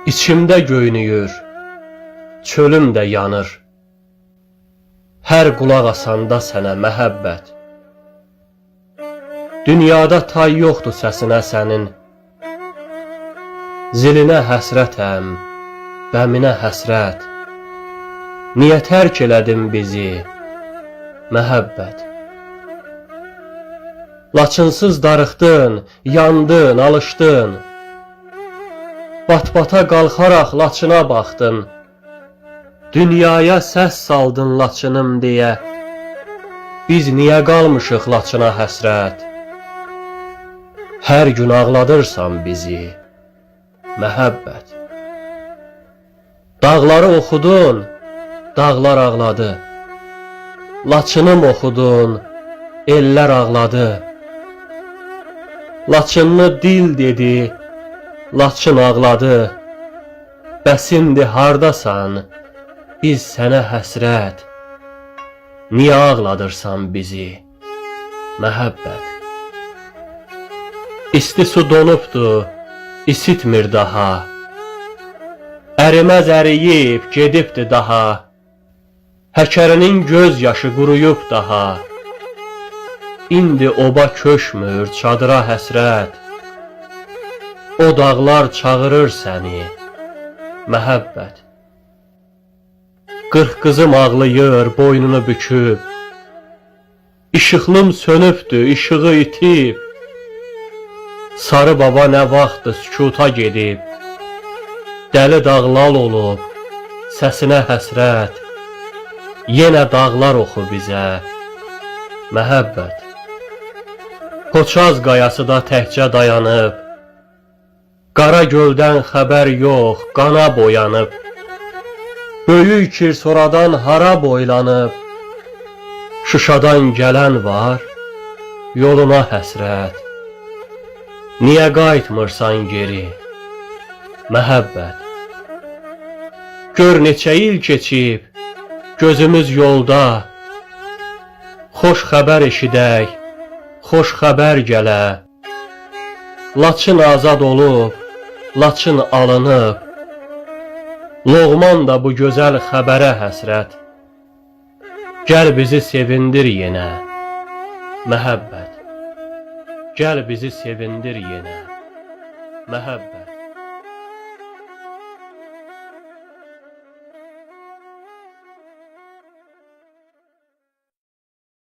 İçimdə göynüyür, çölüm də yanır. Hər qulaq asanda sənə məhəbbət. Dünyada tay yoxdur səsinə sənin. Zilinə həsrətəm, bəminə həsrət. Niyə tərk elədin bizi, məhəbbət? Laçınsız darıxdın, yandın, alışdın. Bat-bata qalxaraq Laçına baxdın. Dünyaya səs saldın Laçınım deyə. Biz niyə qalmışıq Laçına həsrət? Hər gün ağladırsan bizi, məhəbbət. Dağları oxudun, dağlar ağladı. Laçınım oxudun, ellər ağladı. Laçınlı dil dedi, Laçın ağladı. Bəs indi hardasan, biz sənə həsrət. Niyə ağladırsan bizi, məhəbbət? İsti su donubdu, isitmir daha. Əriməz əriyib, gedibdi daha. Həkərinin göz yaşı quruyub daha. İndi oba köşmür, çadıra həsrət. O dağlar çağırır səni, məhəbbət. Qırx qızım ağlayır, boynunu büküb. İşıqlım sönübdü, işığı itib. Sarı baba nə vaxtdır sükuta gedib. Dəli dağlal olub, səsinə həsrət. Yenə dağlar oxu bizə, məhəbbət. Qoçaz qayası da təkcə dayanıb. Qara göldən xəbər yox, qana boyanıb. Böyük kir sonradan hara boylanıb. Şuşadan gələn var, yoluna həsrət. Niyə qayıtmırsan geri, məhəbbət? Gör neçə il keçib, gözümüz yolda. Xoş xəbər eşidək, xoş xəbər gələ. Laçın azad olub, Laçın alınıb. Loğman da bu gözəl xəbərə həsrət. Gəl bizi sevindir yenə, məhəbbət. Gəl bizi sevindir yenə, məhəbbət.